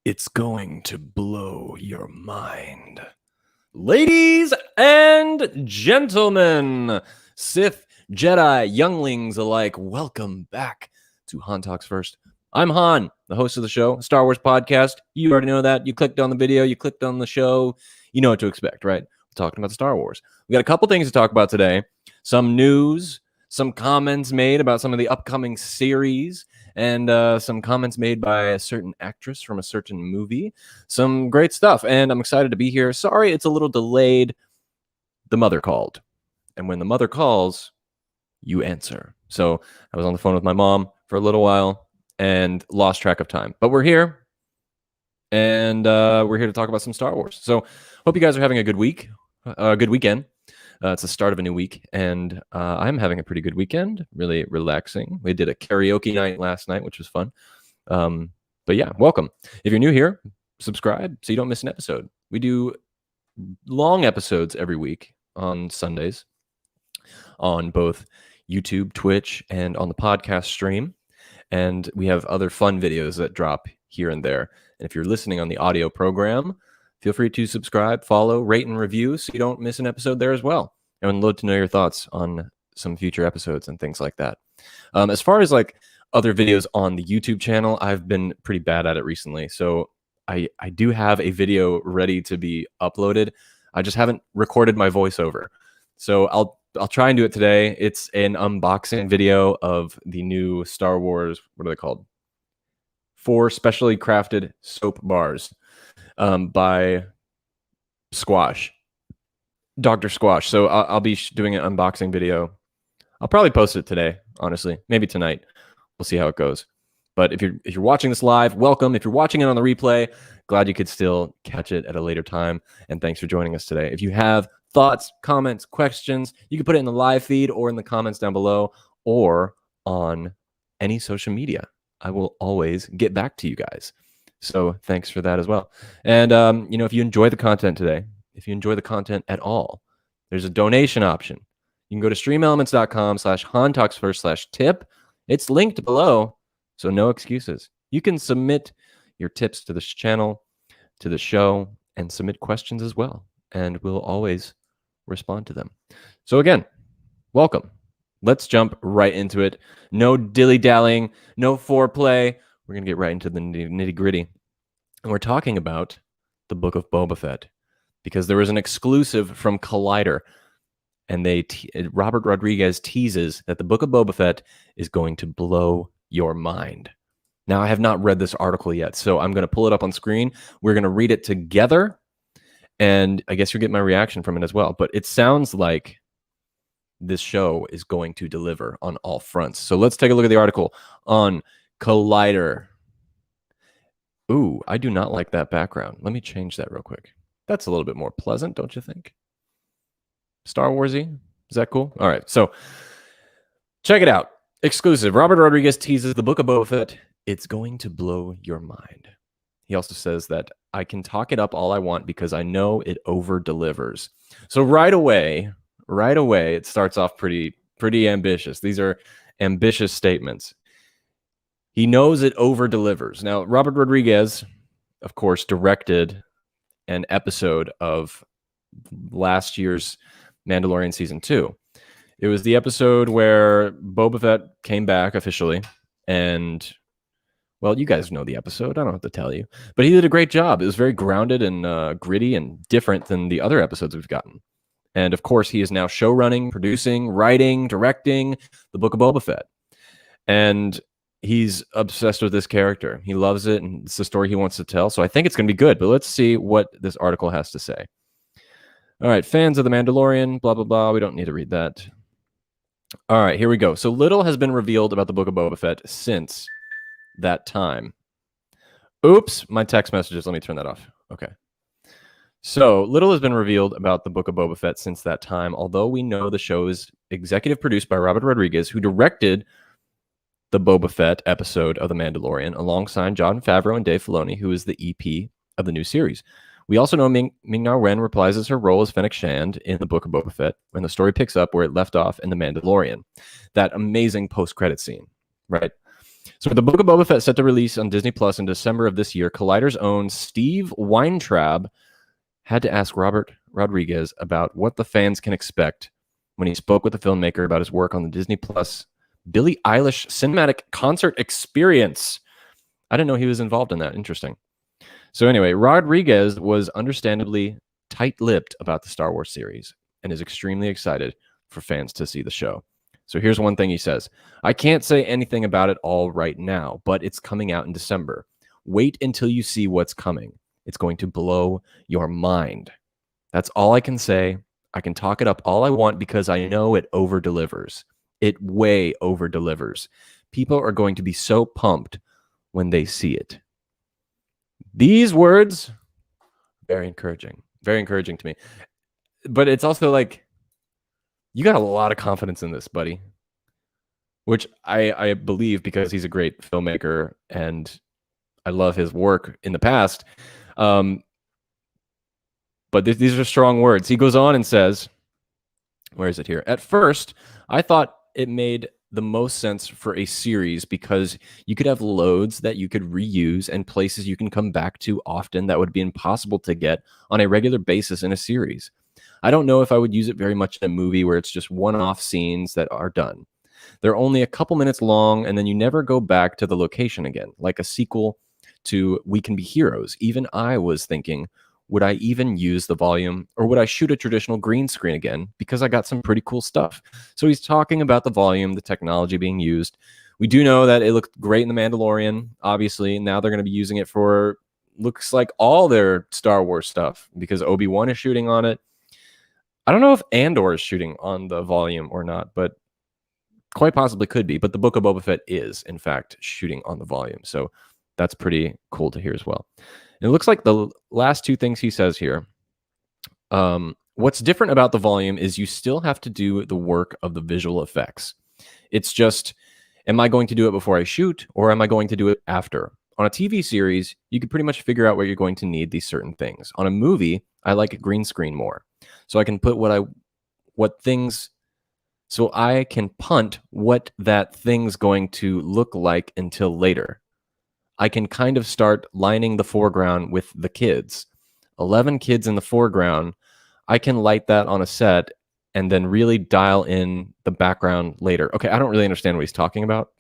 It's going to blow your mind. Ladies and gentlemen, Sith, Jedi, younglings alike, welcome back to Han Talks First. I'm Han, the host of the show, Star Wars podcast. You already know that. You clicked on the video, you clicked on the show. You know what to expect, right? We're talking about Star Wars. We got a couple things to talk about today. Some news, some comments made about some of the upcoming series, and some comments made by a certain actress from a certain movie. Some great stuff, and I'm excited to be here. Sorry, it's a little delayed. The mother called, and when the mother calls, you answer. So I was on the phone with my mom for a little while and lost track of time. But we're here, and we're here to talk about some Star Wars. So hope you guys are having a good week, a good weekend. It's the start of a new week, and I'm having a pretty good weekend, really relaxing. We did a karaoke night last night, which was fun. But yeah, welcome. If you're new here, subscribe so you don't miss an episode. We do long episodes every week on Sundays on both YouTube, Twitch, and on the podcast stream. And we have other fun videos that drop here and there. And if you're listening on the audio program, feel free to subscribe, follow, rate, and review so you don't miss an episode there as well. I would love to know your thoughts on some future episodes and things like that. As far as like other videos on the YouTube channel, I've been pretty bad at it recently. So I do have a video ready to be uploaded. I just haven't recorded my voiceover. So I'll try and do it today. It's an unboxing video of the new Star Wars, what are they called? 4 specially crafted soap bars. By Squash, Dr. Squash. So I'll be doing an unboxing video. I'll probably post it today, honestly, maybe tonight. We'll see how it goes. But if you're watching this live, welcome. If you're watching it on the replay, glad you could still catch it at a later time. And thanks for joining us today. If you have thoughts, comments, questions, you can put it in the live feed or in the comments down below or on any social media. I will always get back to you guys. So thanks for that as well. And, if you enjoy the content today, if you enjoy the content at all, there's a donation option. You can go to streamelements.com/HanTalksFirst/tip. It's linked below, so no excuses. You can submit your tips to this channel, to the show, and submit questions as well. And we'll always respond to them. So again, welcome. Let's jump right into it. No dilly-dallying, no foreplay. We're going to get right into the nitty-gritty. And we're talking about the Book of Boba Fett because there was an exclusive from Collider. And Robert Rodriguez teases that the Book of Boba Fett is going to blow your mind. Now, I have not read this article yet, so I'm going to pull it up on screen. We're going to read it together. And I guess you'll get my reaction from it as well. But it sounds like this show is going to deliver on all fronts. So let's take a look at the article on Collider. Ooh, I do not like that background. Let me change that real quick. That's a little bit more pleasant, don't you think? Star Warsy? Is that cool? All right, so check it out. Exclusive. Robert Rodriguez teases the Book of Boba Fett. It's going to blow your mind. He also says that I can talk it up all I want because I know it over-delivers. So right away, it starts off pretty ambitious. These are ambitious statements. He knows it over-delivers. Now, Robert Rodriguez, of course, directed an episode of last year's Mandalorian Season 2. It was the episode where Boba Fett came back officially, and, well, you guys know the episode. I don't have to tell you. But he did a great job. It was very grounded and gritty and different than the other episodes we've gotten. And, of course, he is now showrunning, producing, writing, directing the Book of Boba Fett. And he's obsessed with this character. He loves it, and it's the story he wants to tell. So I think it's going to be good. But let's see what this article has to say. All right, fans of The Mandalorian, blah, blah, blah. We don't need to read that. All right, here we go. So little has been revealed about the Book of Boba Fett since that time. Oops, my text messages. Let me turn that off. Okay. So little has been revealed about the Book of Boba Fett since that time, although we know the show is executive produced by Robert Rodriguez, who directed the Boba Fett episode of The Mandalorian alongside Jon Favreau and Dave Filoni, who is the EP of the new series. We also know Ming-Na Wen reprises her role as Fennec Shand in the Book of Boba Fett when the story picks up where it left off in The Mandalorian. That amazing post-credit scene, right? So the Book of Boba Fett set to release on Disney Plus in December of this year. Collider's own Steve Weintraub had to ask Robert Rodriguez about what the fans can expect when he spoke with the filmmaker about his work on the Disney Plus Billie Eilish cinematic concert experience. I didn't know he was involved in that. Interesting. So anyway, Rodriguez was understandably tight-lipped about the Star Wars series and is extremely excited for fans to see the show. So here's one thing he says. I can't say anything about it all right now, but it's coming out in December. Wait until you see what's coming. It's going to blow your mind. That's all I can say. I can talk it up all I want because I know it over-delivers. It way over-delivers. People are going to be so pumped when they see it. These words, very encouraging to me. But it's also like, you got a lot of confidence in this, buddy, which I believe because he's a great filmmaker and I love his work in the past. But these are strong words. He goes on and says, where is it here? At first, I thought it made the most sense for a series because you could have loads that you could reuse and places you can come back to often that would be impossible to get on a regular basis in a series. I don't know if I would use it very much in a movie where it's just one-off scenes that are done. They're only a couple minutes long, and then you never go back to the location again, like a sequel to We Can Be Heroes. Even I was thinking, would I even use the volume, or would I shoot a traditional green screen again? Because I got some pretty cool stuff. So he's talking about the volume, the technology being used. We do know that it looked great in The Mandalorian, obviously. Now they're going to be using it for, looks like, all their Star Wars stuff, because Obi-Wan is shooting on it. I don't know if Andor is shooting on the volume or not, but quite possibly could be. But the Book of Boba Fett is, in fact, shooting on the volume. So that's pretty cool to hear as well. And it looks like the last two things he says here. What's different about the volume is you still have to do the work of the visual effects. It's just, am I going to do it before I shoot, or am I going to do it after? On a TV series, you can pretty much figure out where you're going to need these certain things. On a movie, I like a green screen more. So I can put so I can punt what that thing's going to look like until later. I can kind of start lining the foreground with the kids. 11 kids in the foreground. I can light that on a set and then really dial in the background later. Okay, I don't really understand what he's talking about.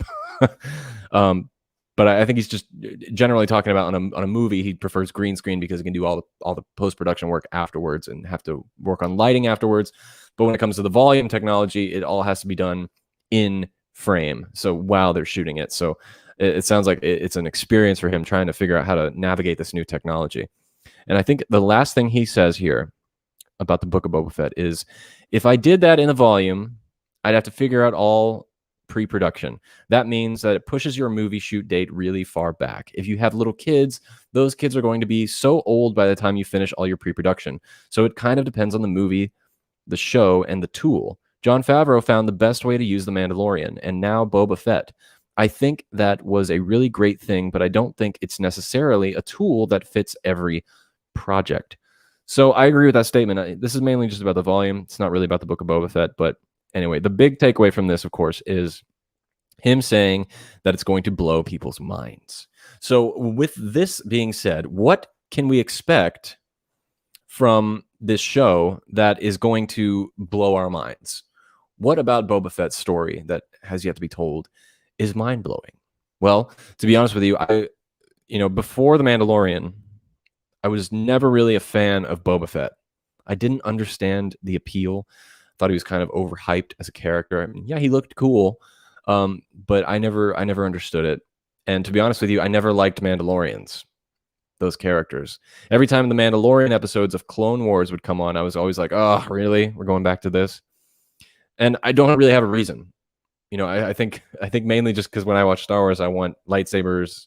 But I think he's just generally talking about on a movie, he prefers green screen because he can do all the post-production work afterwards and have to work on lighting afterwards. But when it comes to the volume technology, it all has to be done in frame. So while they're shooting it. So it sounds like it's an experience for him trying to figure out how to navigate this new technology. And I think the last thing he says here about the Book of Boba Fett is, if I did that in the volume, I'd have to figure out all pre-production. That means that it pushes your movie shoot date really far back. If you have little kids, those kids are going to be so old by the time you finish all your pre-production. So it kind of depends on the movie, the show, and the tool. Jon Favreau found the best way to use The Mandalorian, and now Boba Fett. I think that was a really great thing, but I don't think it's necessarily a tool that fits every project. So I agree with that statement. This is mainly just about the volume. It's not really about the Book of Boba Fett, but anyway, the big takeaway from this, of course, is him saying that it's going to blow people's minds. So with this being said, what can we expect from this show that is going to blow our minds? What about Boba Fett's story that has yet to be told is mind-blowing? Well, to be honest with you, before The Mandalorian, I was never really a fan of Boba Fett. I didn't understand the appeal. Thought he was kind of overhyped as a character. I mean, yeah, he looked cool, but I never understood it. And to be honest with you, I never liked Mandalorians, those characters. Every time the Mandalorian episodes of Clone Wars would come on, I was always like, oh, really? We're going back to this? And I don't really have a reason. You know, I think mainly just because when I watch Star Wars, I want lightsabers,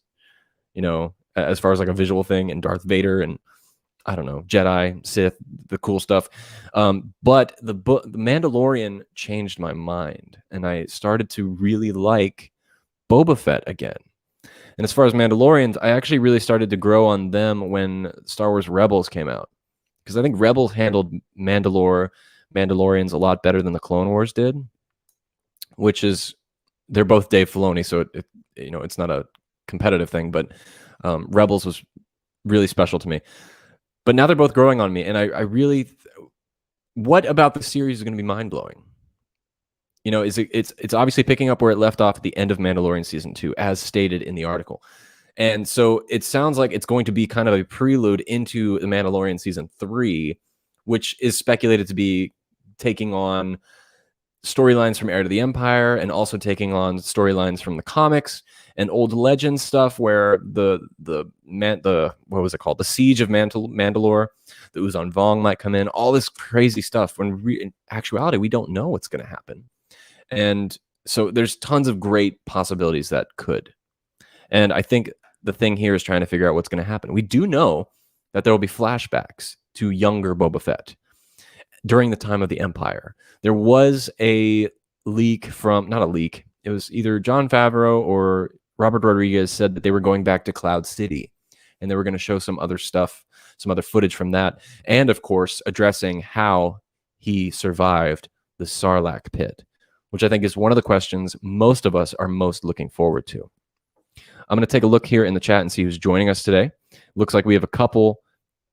you know, as far as like a visual thing, and Darth Vader, and I don't know, Jedi, Sith, the cool stuff. But the Mandalorian changed my mind, and I started to really like Boba Fett again. And as far as Mandalorians, I actually really started to grow on them when Star Wars Rebels came out, because I think Rebels handled Mandalorians a lot better than the Clone Wars did, which is, they're both Dave Filoni, so it you know, it's not a competitive thing, but Rebels was really special to me. But now they're both growing on me, and I really, what about the series is going to be mind blowing? You know, it's obviously picking up where it left off at the end of Mandalorian season 2, as stated in the article. And so it sounds like it's going to be kind of a prelude into the Mandalorian season 3, which is speculated to be taking on storylines from Heir to the Empire, and also taking on storylines from the comics and old legend stuff, where the what was it called, the Siege of Mandalore, the Uzan Vong might come in, all this crazy stuff, when in actuality we don't know what's going to happen. And so there's tons of great possibilities that could. And I think the thing here is trying to figure out what's going to happen. We do know that there will be flashbacks to younger Boba Fett during the time of the Empire. There was a leak from, not a leak, it was either Jon Favreau or Robert Rodriguez said that they were going back to Cloud City, and they were going to show some other stuff, some other footage from that. And of course, addressing how he survived the Sarlacc pit, which I think is one of the questions most of us are most looking forward to. I'm going to take a look here in the chat and see who's joining us today. Looks like we have a couple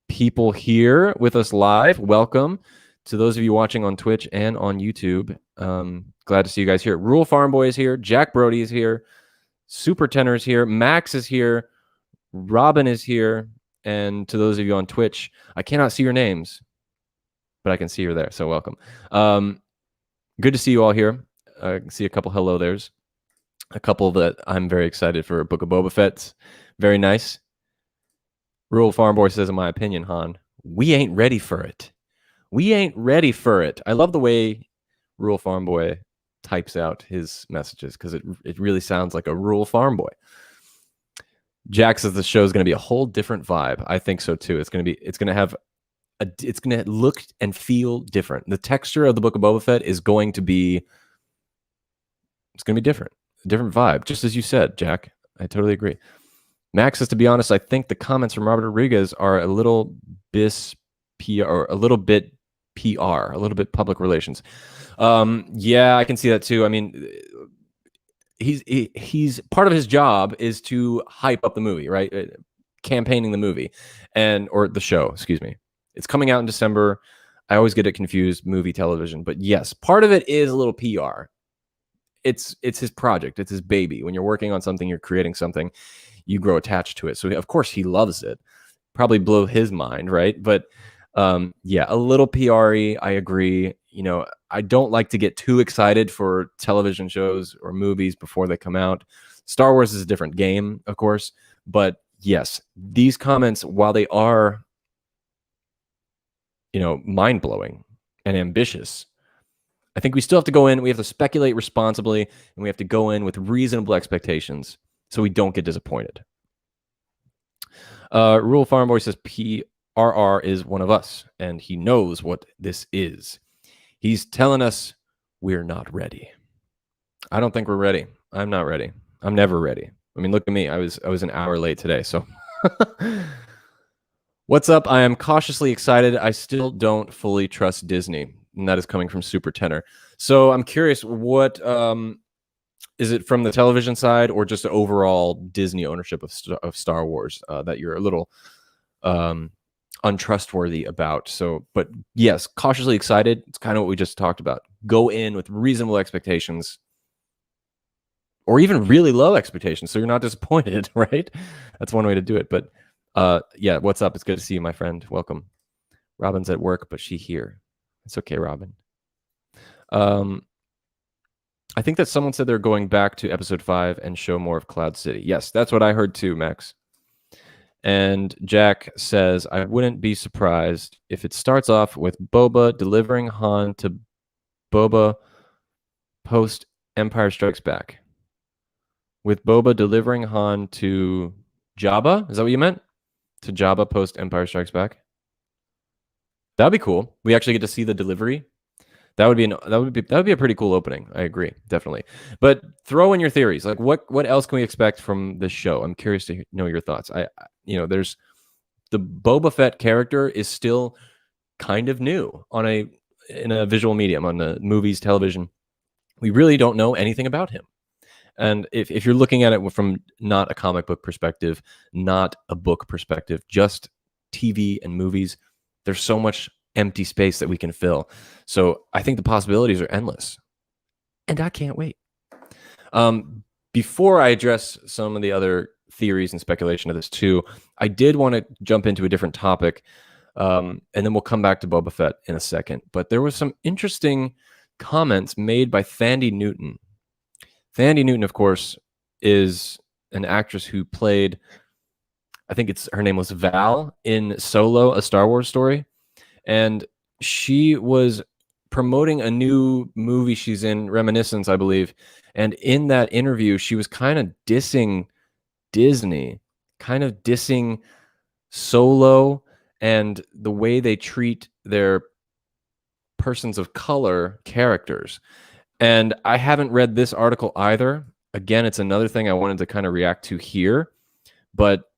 people here with us live. Welcome to those of you watching on Twitch and on YouTube. Glad to see you guys here. Rural Farm Boy is here. Jack Brody is here. Super Tenor is here. Max is here. Robin is here. And to those of you on Twitch, I cannot see your names, but I can see you're there. So welcome. Good to see you all here. I can see a couple hello there's. A couple that I'm very excited for. Book of Boba Fett. Very nice. Rural Farm Boy says, in my opinion, Han, we ain't ready for it. We ain't ready for it. I love the way Rural Farm Boy types out his messages, because it really sounds like a rural farm boy. Jack says the show is going to be a whole different vibe. I think so too. It's going to look and feel different. The texture of the Book of Boba Fett is going to be, it's going to be different. A different vibe, just as you said, Jack. I totally agree. Max says, to be honest, I think the comments from Robert Rodriguez are a little PR, or a little bit PR, a little bit public relations. Yeah, I can see that too. I mean, he's part of his job is to hype up the movie, right? Campaigning the movie, or the show, excuse me. It's coming out in December. I always get it confused, movie, television, but yes, part of it is a little PR. It's his project. It's his baby. When you're working on something, you're creating something, you grow attached to it. So of course he loves it. Probably blow his mind, right? But yeah, a little PR-y, I agree. You know, I don't like to get too excited for television shows or movies before they come out. Star Wars is a different game, of course. But yes, these comments, while they are, you know, mind-blowing and ambitious, I think we still have to go in. We have to speculate responsibly, and we have to go in with reasonable expectations so we don't get disappointed. Rural Farm Boy says PRR is one of us, and he knows what this is. He's telling us we're not ready. I don't think we're ready. I'm not ready. I'm never ready. I mean, look at me. I was an hour late today, so. What's up? I am cautiously excited. I still don't fully trust Disney, and that is coming from Super Tenor. So I'm curious, what is it from the television side, or just the overall Disney ownership of Star Wars that you're a little untrustworthy about? So, but yes, cautiously excited. It's kind of what we just talked about. Go in with reasonable expectations, or even really low expectations, so you're not disappointed, right? That's one way to do it. But yeah, what's up? It's good to see you, my friend. Welcome. Robin's at work, but she here. It's okay, Robin. I think that someone said they're going back to episode 5 and show more of Cloud City. Yes, that's what I heard too, Max. And Jack says, I wouldn't be surprised if it starts off with Boba delivering Han to Boba post Empire Strikes Back, with Boba delivering Han to Jabba. Is that what you meant? To Jabba post Empire Strikes Back? That'd be cool. We actually get to see the delivery. That would be a pretty cool opening. I agree, definitely. But throw in your theories. Like, what else can we expect from this show? I'm curious to know your thoughts. There's the Boba Fett character is still kind of new in a visual medium, on the movies, television. We really don't know anything about him. And if you're looking at it from not a comic book perspective, not a book perspective, just TV and movies, there's so much empty space that we can fill. So I think the possibilities are endless. And I can't wait. Before I address some of the other theories and speculation of this too, I did want to jump into a different topic. And then we'll come back to Boba Fett in a second. But there was some interesting comments made by Thandie Newton. Thandie Newton, of course, is an actress who played, I think her name was Val in Solo, a Star Wars story. And she was promoting a new movie she's in, Reminiscence, I believe. And in that interview, she was kind of dissing Disney, kind of dissing Solo and the way they treat their persons of color characters. And I haven't read this article either. Again, it's another thing I wanted to kind of react to here. But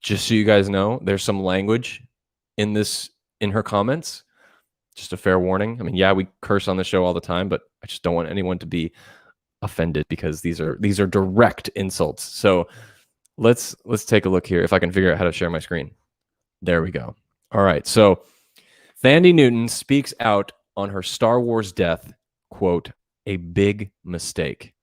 just so you guys know, there's some language in her comments. Just a fair warning. I mean, yeah, we curse on the show all the time, but I just don't want anyone to be offended because these are direct insults. So let's take a look here if I can figure out how to share my screen. There we go. All right. So Thandie Newton speaks out on her Star Wars death, quote, "a big mistake."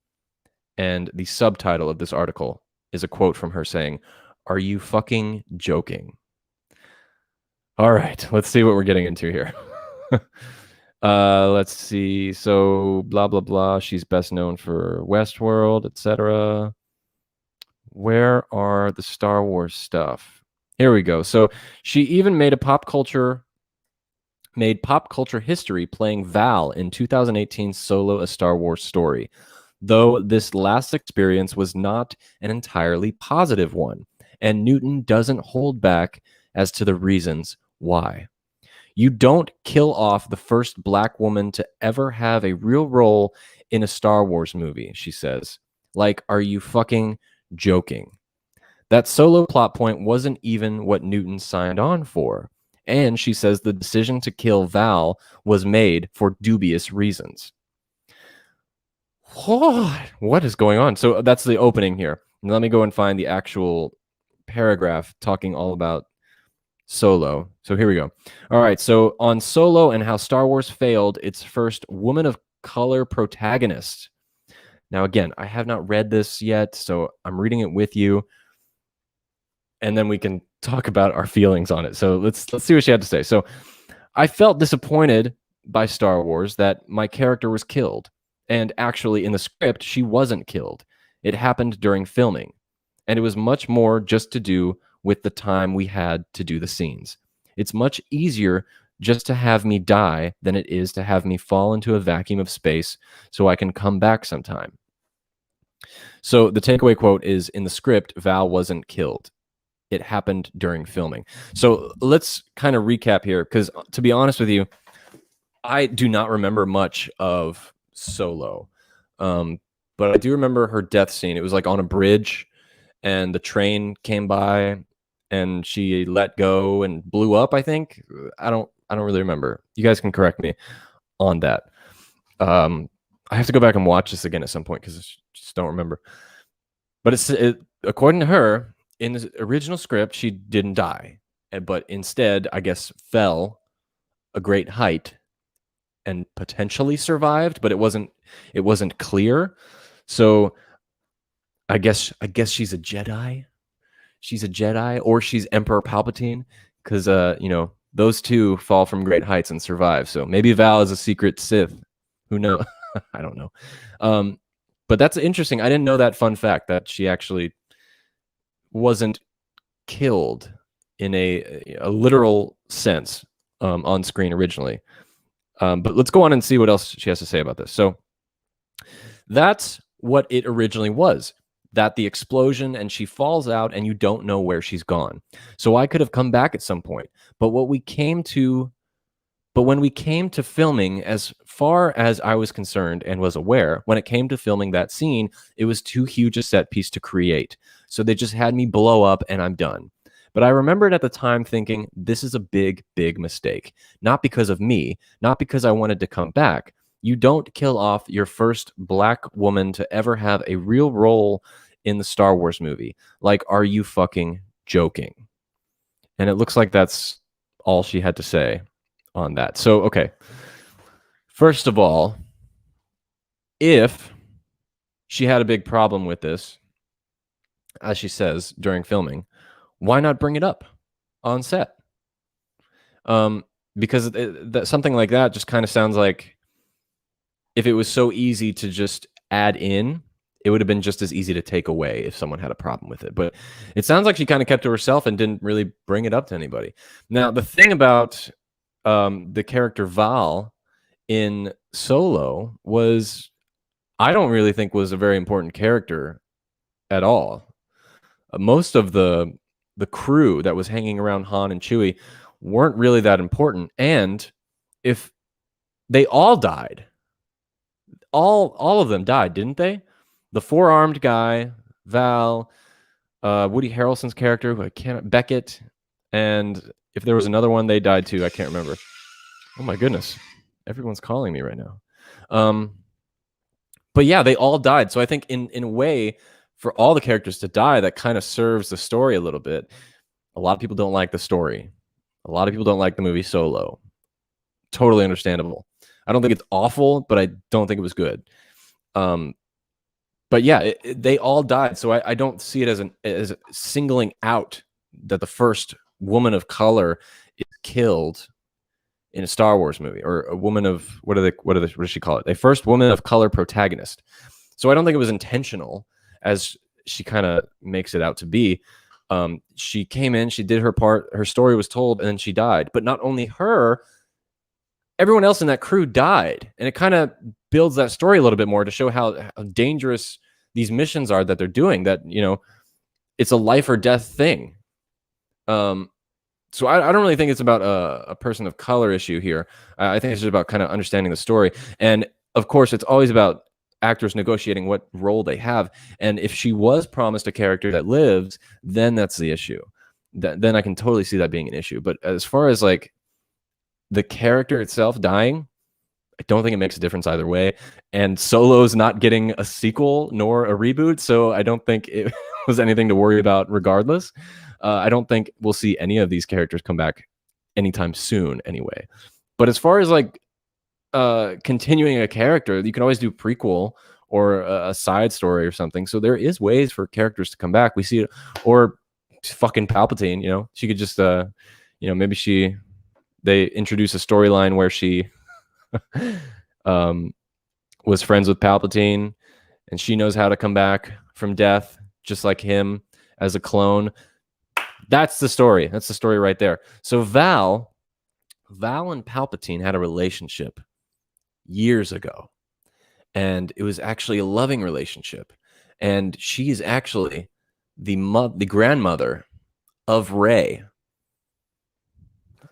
And the subtitle of this article is a quote from her saying, "Are you fucking joking?" All right, let's see what we're getting into here. Let's see. So blah, blah, blah. She's best known for Westworld, etc. Where are the Star Wars stuff? Here we go. So she even made pop culture history playing Val in 2018 Solo, a Star Wars story, though this last experience was not an entirely positive one, and Newton doesn't hold back as to the reasons why. You don't kill off the first Black woman to ever have a real role in a Star Wars movie, she says. Like, are you fucking joking? That Solo plot point wasn't even what Newton signed on for. And she says the decision to kill Val was made for dubious reasons. What is going on? So that's the opening here. And let me go and find the actual paragraph talking all about Solo. So here we go. All right. So on Solo and how Star Wars failed its first woman of color protagonist. Now, again, I have not read this yet, so I'm reading it with you. And then we can talk about our feelings on it. So let's see what she had to say. So I felt disappointed by Star Wars that my character was killed. And actually, in the script, she wasn't killed. It happened during filming. And it was much more just to do with the time we had to do the scenes. It's much easier just to have me die than it is to have me fall into a vacuum of space so I can come back sometime. So the takeaway quote is, in the script, Val wasn't killed. It happened during filming. So let's kind of recap here, because to be honest with you, I do not remember much of Solo. But I do remember her death scene. It was like on a bridge and the train came by and she let go and blew up, I think. I don't really remember. You guys can correct me on that. I have to go back and watch this again at some point because I just don't remember. But according to her, in the original script, she didn't die, but instead, I guess, fell a great height and potentially survived, but it wasn't clear. So I guess she's a Jedi. She's a Jedi, or she's Emperor Palpatine, because those two fall from great heights and survive. So maybe Val is a secret Sith. Who knows? I don't know. But that's interesting. I didn't know that fun fact, that she actually wasn't killed in a literal sense on screen originally. But let's go on and see what else she has to say about this. So That's what it originally was. That the explosion and she falls out and you don't know where she's gone. So I could have come back at some point. But when we came to filming, as far as I was concerned and was aware, when it came to filming that scene, it was too huge a set piece to create. So they just had me blow up and I'm done. But I remembered at the time thinking, this is a big, big mistake. Not because of me, not because I wanted to come back. You don't kill off your first black woman to ever have a real role in the Star Wars movie. Like, are you fucking joking? And it looks like that's all she had to say on that. So, okay. First of all, if she had a big problem with this, as she says during filming, why not bring it up on set? Because something like that just kind of sounds like if it was so easy to just add in, it would have been just as easy to take away if someone had a problem with it. But it sounds like she kind of kept to herself and didn't really bring it up to anybody. Now, the thing about the character Val in Solo was, I don't really think was a very important character at all. Most of the crew that was hanging around Han and Chewie weren't really that important. And if they all died, all of them died, didn't they? The four-armed guy, Val, Woody Harrelson's character, who I can't, Beckett, and if there was another one, they died too. I can't remember. Oh my goodness, everyone's calling me right now. But yeah, they all died. So I think in a way, for all the characters to die, that kind of serves the story a little bit. A lot of people don't like the story. A lot of people don't like the movie Solo. Totally understandable. I don't think it's awful, but I don't think it was good. But yeah, they all died. So I don't see it as singling out that the first woman of color is killed in a Star Wars movie, or a woman of what does she call it? A first woman of color protagonist. So I don't think it was intentional, as she kind of makes it out to be. She came in, she did her part, her story was told, and then she died. But not only her, everyone else in that crew died. And it kind of builds that story a little bit more to show how dangerous these missions are that they're doing, that, you know, it's a life or death thing. So I don't really think it's about a person of color issue here. I think it's just about kind of understanding the story. And of course, it's always about actors negotiating what role they have. And if she was promised a character that lives, then that's the issue. Then I can totally see that being an issue. But as far as like the character itself dying, I don't think it makes a difference either way. And Solo's not getting a sequel nor a reboot, so I don't think it was anything to worry about regardless. I don't think we'll see any of these characters come back anytime soon anyway. But as far as like continuing a character, you can always do prequel or a side story or something. So there is ways for characters to come back. We see it, or fucking Palpatine, you know, she could just, maybe they introduce a storyline where she was friends with Palpatine and she knows how to come back from death just like him as a clone. That's the story. That's the story right there. So Val and Palpatine had a relationship years ago, and it was actually a loving relationship. And she is actually the grandmother of Rey.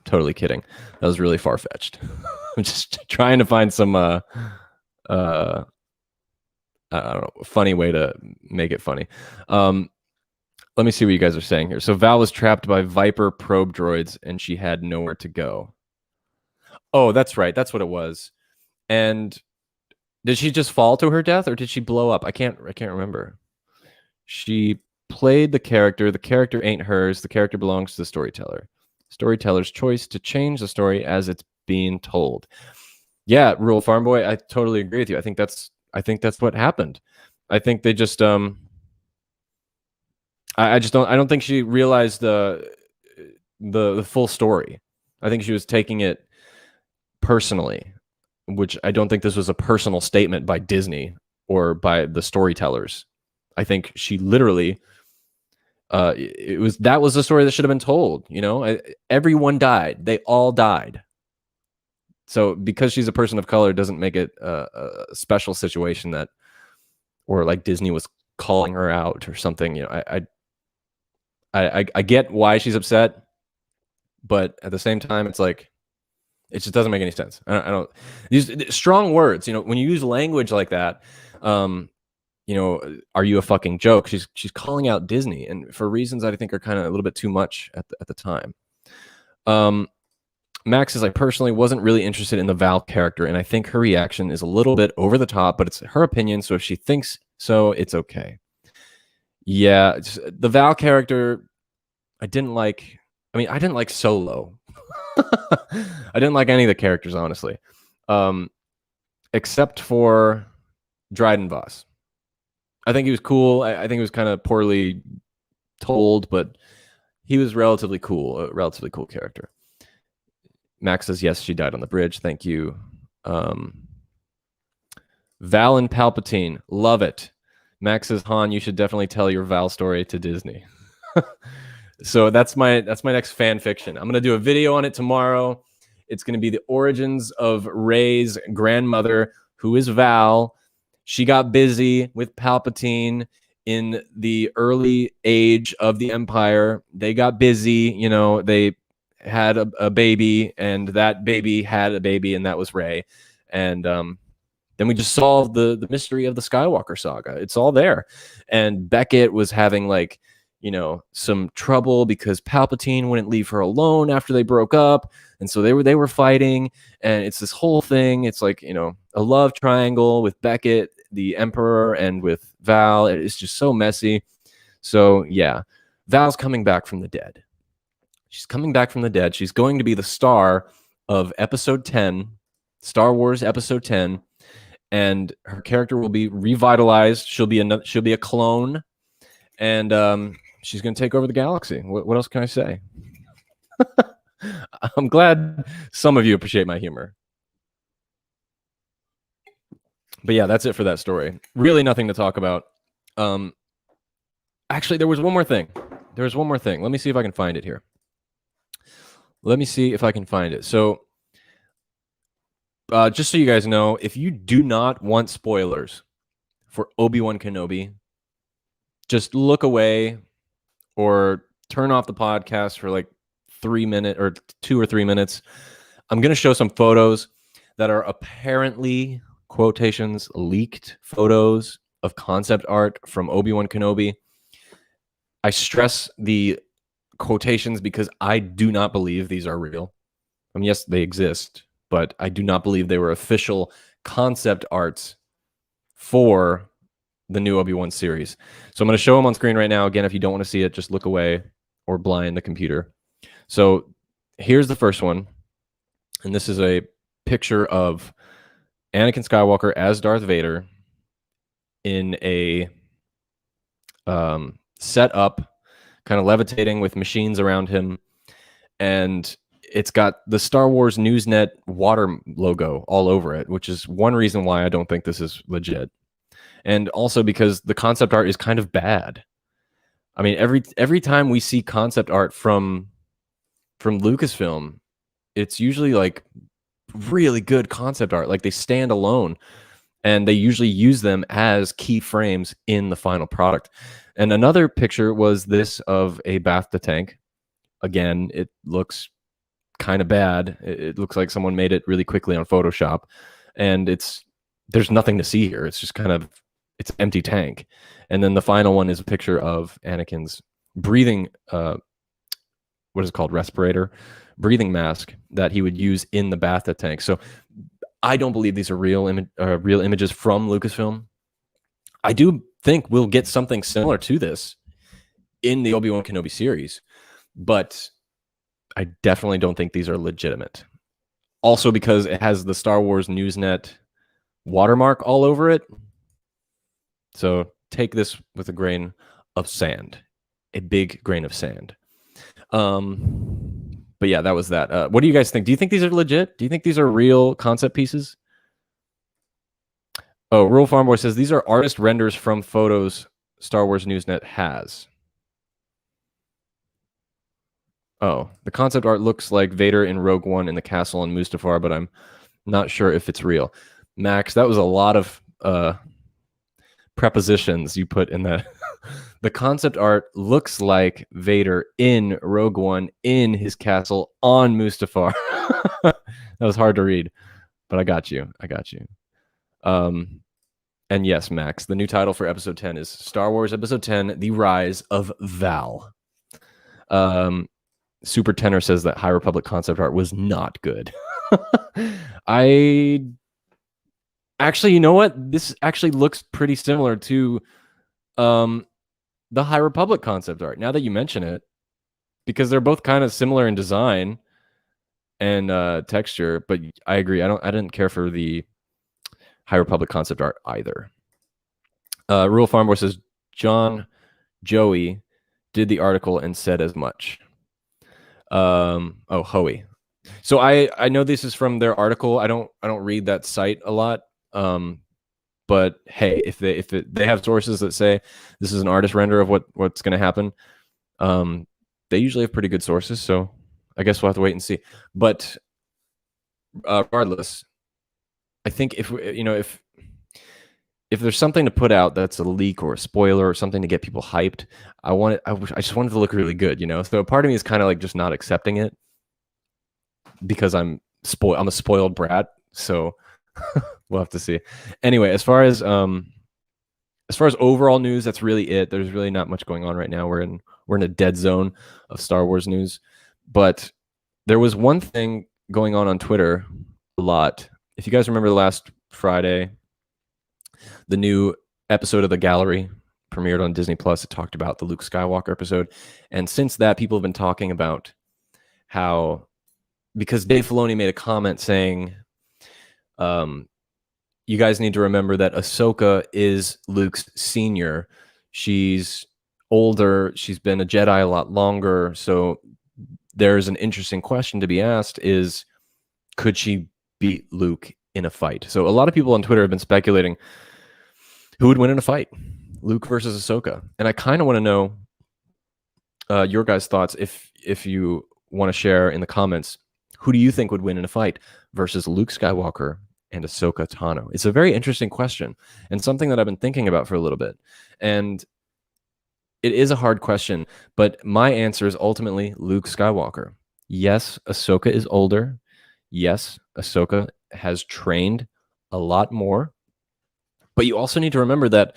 Totally kidding. That was really far-fetched. I'm just trying to find some I don't know, funny way to make it funny. Let me see what you guys are saying here. So Val was trapped by Viper probe droids and she had nowhere to go. Oh, that's right. That's what it was. And did she just fall to her death, or did she blow up? I can't remember. She played the character. The character ain't hers. The character belongs to the storyteller. Storyteller's choice to change the story as it's being told. Yeah, Rural Farm Boy, I totally agree with you. I think that's what happened. I think they just I don't think she realized the full story. I think she was taking it personally, which I don't think this was a personal statement by Disney or by the storytellers. I think she literally that was the story that should have been told, you know? Everyone died. They all died. So because she's a person of color doesn't make it a special situation that, or like Disney was calling her out or something. You know, I get why she's upset, but at the same time, it's like it just doesn't make any sense. I don't use strong words. You know, when you use language like that, you know, are you a fucking joke? She's calling out Disney, and for reasons that I think are kind of a little bit too much at the time. Max is like, personally wasn't really interested in the Val character, and I think her reaction is a little bit over the top, but it's her opinion, so if she thinks so, it's okay. Yeah, the Val character, I didn't like. I mean, I didn't like Solo. I didn't like any of the characters, honestly, except for Dryden Voss. I think he was cool. I think it was kind of poorly told, but he was relatively cool, a relatively cool character. Max says, yes, she died on the bridge. Thank you. Val and Palpatine, love it. Max says, Han, you should definitely tell your Val story to Disney. So that's my next fan fiction. I'm gonna do a video on it tomorrow. It's gonna be the origins of Rey's grandmother, who is Val. She got busy with Palpatine in the early age of the Empire. They got busy, you know, they had a baby, and that baby had a baby, and that was Rey. And then we just solved the mystery of the Skywalker saga. It's all there. And Beckett was having like, you know, some trouble because Palpatine wouldn't leave her alone after they broke up, and so they were fighting, and it's this whole thing. It's like, you know, a love triangle with Beckett, the Emperor, and with Val. It's just so messy. So yeah, Val's coming back from the dead. She's coming back from the dead. She's going to be the star of Episode 10, Star Wars Episode 10, and her character will be revitalized. She'll be a clone, and she's going to take over the galaxy. What else can I say? I'm glad some of you appreciate my humor. But yeah, that's it for that story. Really nothing to talk about. Actually, there was one more thing. Let me see if I can find it here. So, just so you guys know, if you do not want spoilers for Obi-Wan Kenobi, just look away or turn off the podcast for like 3 minutes or 2 or 3 minutes. I'm going to show some photos that are apparently, quotations, leaked photos of concept art from Obi-Wan Kenobi. I stress the quotations because I do not believe these are real. I mean, yes, they exist, but I do not believe they were official concept arts for the new Obi-Wan series. So I'm going to show them on screen right now. Again, if you don't want to see it, just look away or blind the computer. So here's the first one. And this is a picture of Anakin Skywalker as Darth Vader in a set up, kind of levitating with machines around him. And it's got the Star Wars Newsnet water logo all over it, which is one reason why I don't think this is legit. And also because the concept art is kind of bad. I mean, every time we see concept art from Lucasfilm, it's usually like really good concept art. Like they stand alone, and they usually use them as key frames in the final product. And another picture was this of a Bacta tank. Again, it looks kind of bad. It looks like someone made it really quickly on Photoshop, and there's nothing to see here. It's just kind of, it's an empty tank. And then the final one is a picture of Anakin's breathing, what is it called? Respirator, breathing mask that he would use in the Bacta tank. So I don't believe these are real images from Lucasfilm. I do think we'll get something similar to this in the Obi-Wan Kenobi series, but I definitely don't think these are legitimate. Also because it has the Star Wars Newsnet watermark all over it. So take this with a grain of sand, a big grain of sand. But yeah, that was that. What do you guys think? Do you think these are legit? Do you think these are real concept pieces? Oh, Rural Farm Boy says these are artist renders from photos Star Wars Newsnet has. Oh, the concept art looks like Vader in Rogue One in the castle on Mustafar, but I'm Not sure if it's real. Max, that was a lot of prepositions you put in that. The concept art looks like Vader in Rogue One in his castle on Mustafar. That was hard to read, but I got you. And yes, Max, the new title for episode 10 is Star Wars Episode 10, The Rise of Val. Super Tenor says that High Republic concept art was not good. I actually, you know what? This actually looks pretty similar to the High Republic concept art, now that you mention it, because they're both kind of similar in design and texture. But I agree. I didn't care for the High Republic concept art either. Rural Farm Boy says John Joey did the article and said as much. Hoey. So I know this is from their article. I don't read that site a lot. But hey, if they have sources that say this is an artist render of what's going to happen, they usually have pretty good sources. So I guess we'll have to wait and see. But regardless, I think if there's something to put out that's a leak or a spoiler or something to get people hyped, I just want it to look really good, So part of me is kind of like just not accepting it because I'm a spoiled brat. So we'll have to see. Anyway, as far as overall news, that's really it. There's really not much going on right now. We're in a dead zone of Star Wars news. But there was one thing going on Twitter a lot. If you guys remember last Friday, the new episode of The Gallery premiered on Disney Plus. It talked about the Luke Skywalker episode. And since that, people have been talking about how, because Dave Filoni made a comment saying, you guys need to remember that Ahsoka is Luke's senior. She's older. She's been a Jedi a lot longer. So there's an interesting question to be asked is, could she beat Luke in a fight? So a lot of people on Twitter have been speculating who would win in a fight, Luke versus Ahsoka. And I kind of want to know your guys' thoughts. If you want to share in the comments, who do you think would win in a fight versus Luke Skywalker and Ahsoka Tano? It's a very interesting question and something that I've been thinking about for a little bit. And it is a hard question, but my answer is ultimately Luke Skywalker. Yes, Ahsoka is older. Yes, Ahsoka has trained a lot more. But you also need to remember that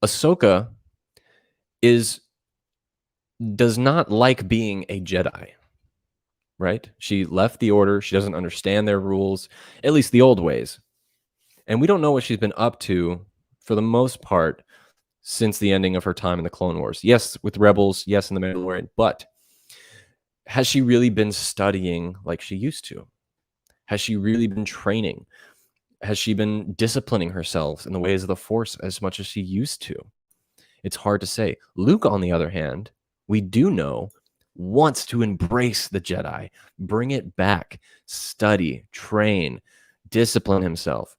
Ahsoka does not like being a Jedi. Right? She left the Order. She doesn't understand their rules, at least the old ways. And we don't know what she's been up to for the most part since the ending of her time in the Clone Wars. Yes, with Rebels. Yes, in the Mandalorian. But has she really been studying like she used to? Has she really been training? Has she been disciplining herself in the ways of the Force as much as she used to? It's hard to say. Luke, on the other hand, we do know wants to embrace the Jedi, bring it back, study, train, discipline himself.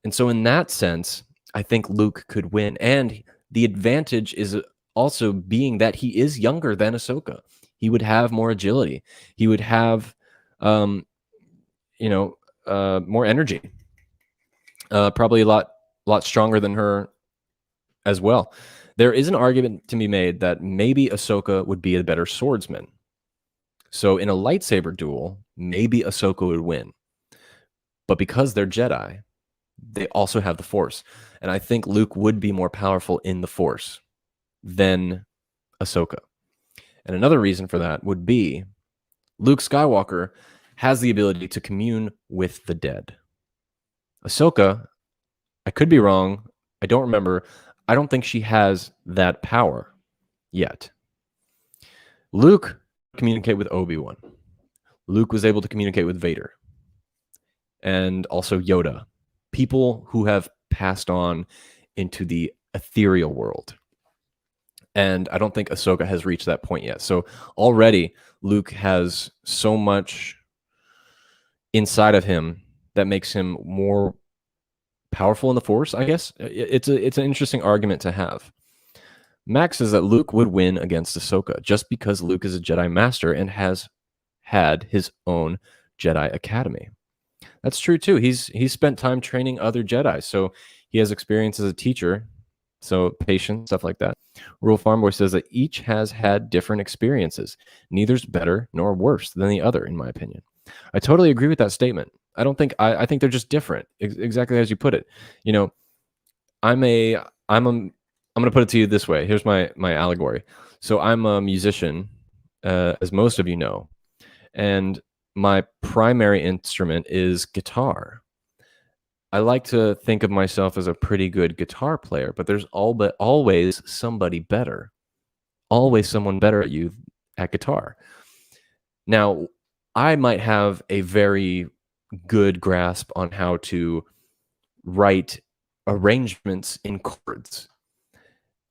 And so in that sense, I think Luke could win. And the advantage is also being that he is younger than Ahsoka. He would have more agility. He would have, more energy. Probably a lot stronger than her as well. There is an argument to be made that maybe Ahsoka would be a better swordsman. So in a lightsaber duel, maybe Ahsoka would win. But because they're Jedi, they also have the Force. And I think Luke would be more powerful in the Force than Ahsoka. And another reason for that would be Luke Skywalker has the ability to commune with the dead. Ahsoka, I could be wrong. I don't remember. I don't think she has that power yet. Luke communicate with Obi-Wan. Luke was able to communicate with Vader and also Yoda, people who have passed on into the ethereal world. And I don't think Ahsoka has reached that point yet. So already Luke has so much inside of him that makes him more powerful in the Force, I guess. It's an interesting argument to have. Max says that Luke would win against Ahsoka just because Luke is a Jedi Master and has had his own Jedi Academy. That's true too. He's spent time training other Jedi, so he has experience as a teacher. So patience, stuff like that. Rural Farm Boy says that each has had different experiences. Neither's better nor worse than the other, in my opinion. I totally agree with that statement. I don't think I think they're just different, exactly as you put it. You know, I'm a I'm a I'm gonna put it to you this way. Here's my allegory. So I'm a musician, as most of you know, and my primary instrument is guitar. I like to think of myself as a pretty good guitar player, but there's always somebody better, always someone better at you at guitar. Now, I might have a very good grasp on how to write arrangements in chords,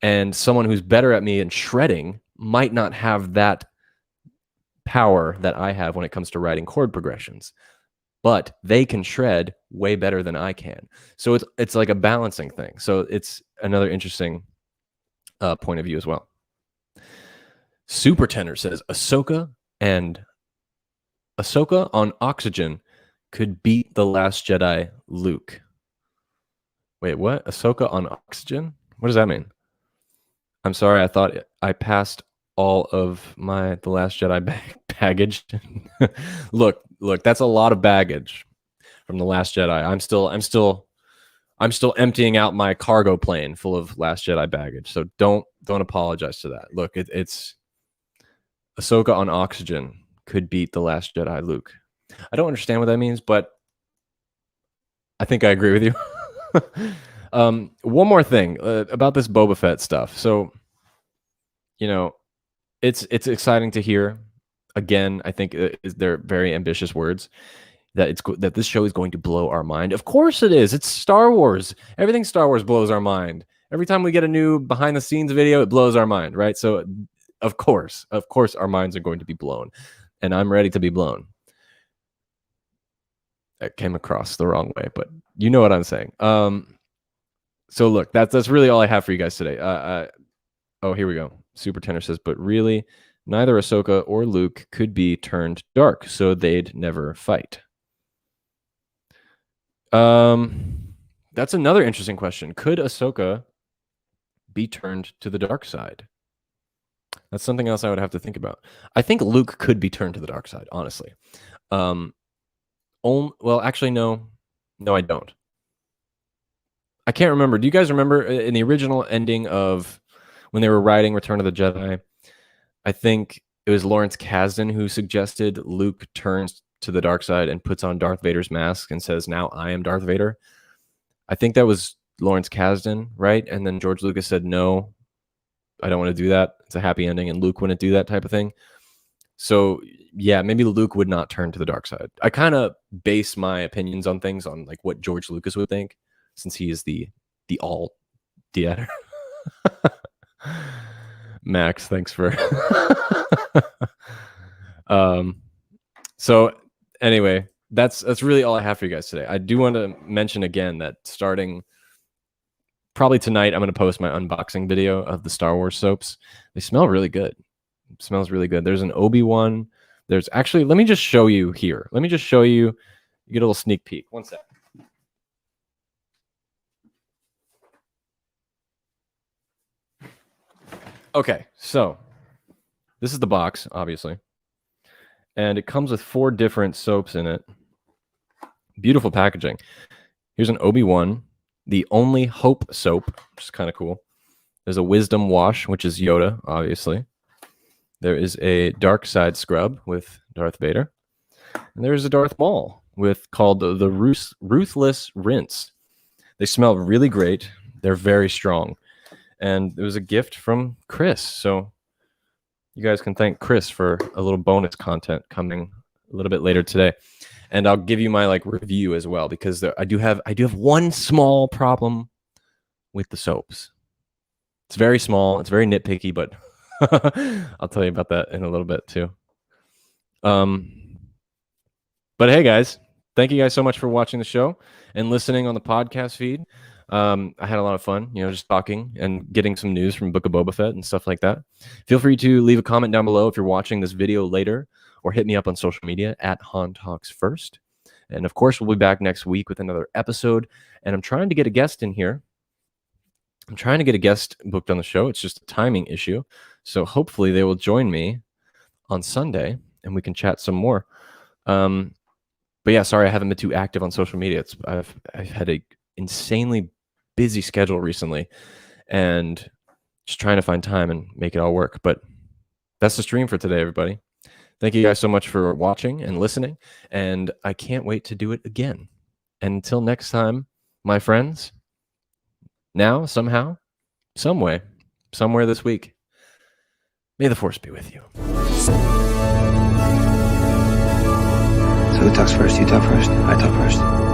and someone who's better at me in shredding might not have that power that I have when it comes to writing chord progressions, but they can shred way better than I can. So it's like a balancing thing. So it's another interesting point of view as well. Super Tenor says Ahsoka on oxygen could beat the Last Jedi Luke. Wait, what? Ahsoka on oxygen? What does that mean? I'm sorry, I thought I passed all of the Last Jedi baggage. Look, that's a lot of baggage from the Last Jedi. I'm still emptying out my cargo plane full of Last Jedi baggage. So don't apologize to that. Look, it's Ahsoka on oxygen could beat the Last Jedi Luke. I don't understand what that means, but I think I agree with you. One more thing about this Boba Fett stuff. So, you know, it's exciting to hear. Again, I think they're very ambitious words. That this show is going to blow our mind. Of course it is. It's Star Wars. Everything Star Wars blows our mind. Every time we get a new behind the scenes video, it blows our mind, right? So, of course, our minds are going to be blown, and I'm ready to be blown. That came across the wrong way, but you know what I'm saying. So look, that's really all I have for you guys today. Oh, here we go. Super Tenor says, but really, neither Ahsoka or Luke could be turned dark, so they'd never fight. That's another interesting question. Could Ahsoka be turned to the dark side? That's something else I would have to think about. I think Luke could be turned to the dark side, honestly. Well, actually, no, I don't. I can't remember. Do you guys remember in the original ending of when they were writing Return of the Jedi? I think it was Lawrence Kasdan who suggested Luke turns to the dark side and puts on Darth Vader's mask and says, "Now I am Darth Vader." I think that was Lawrence Kasdan, right? And then George Lucas said, "No, I don't want to do that. It's a happy ending," and Luke wouldn't do that type of thing. So yeah, maybe Luke would not turn to the dark side. I kind of base my opinions on things on like what George Lucas would think, since he is the all editor. Max, thanks for so anyway, that's really all I have for you guys today. I do want to mention again that starting probably tonight, I'm going to post my unboxing video of the Star Wars soaps. They smell really good. It smells really good. There's an Obi-Wan. There's actually, let me just show you here. Let me just show you. You get a little sneak peek. One sec. Okay, so this is the box, obviously. And it comes with 4 different soaps in it. Beautiful packaging. Here's an Obi-Wan, the Only Hope soap, which is kind of cool. There's a Wisdom Wash, which is Yoda, obviously. There is a Dark Side Scrub with Darth Vader. And there's a Darth Maul called the Ruthless Rinse. They smell really great. They're very strong. And it was a gift from Chris. So you guys can thank Chris for a little bonus content coming a little bit later today. And I'll give you my review as well, because I do have one small problem with the soaps. It's very small. It's very nitpicky, but I'll tell you about that in a little bit too. But hey guys, thank you guys so much for watching the show and listening on the podcast feed. I had a lot of fun, just talking and getting some news from Book of Boba Fett and stuff like that. Feel free to leave a comment down below if you're watching this video later, or hit me up on social media at Han Talks First. And of course, we'll be back next week with another episode. And I'm trying to get a guest in here. I'm trying to get a guest booked on the show. It's just a timing issue. So hopefully they will join me on Sunday and we can chat some more. But yeah, sorry, I haven't been too active on social media. I've had a insanely busy schedule recently and just trying to find time and make it all work. But that's the stream for today, everybody. Thank you guys so much for watching and listening. And I can't wait to do it again. And until next time, my friends, now, somehow, some way, somewhere this week, may the force be with you. So who talks first? You talk first? I talk first.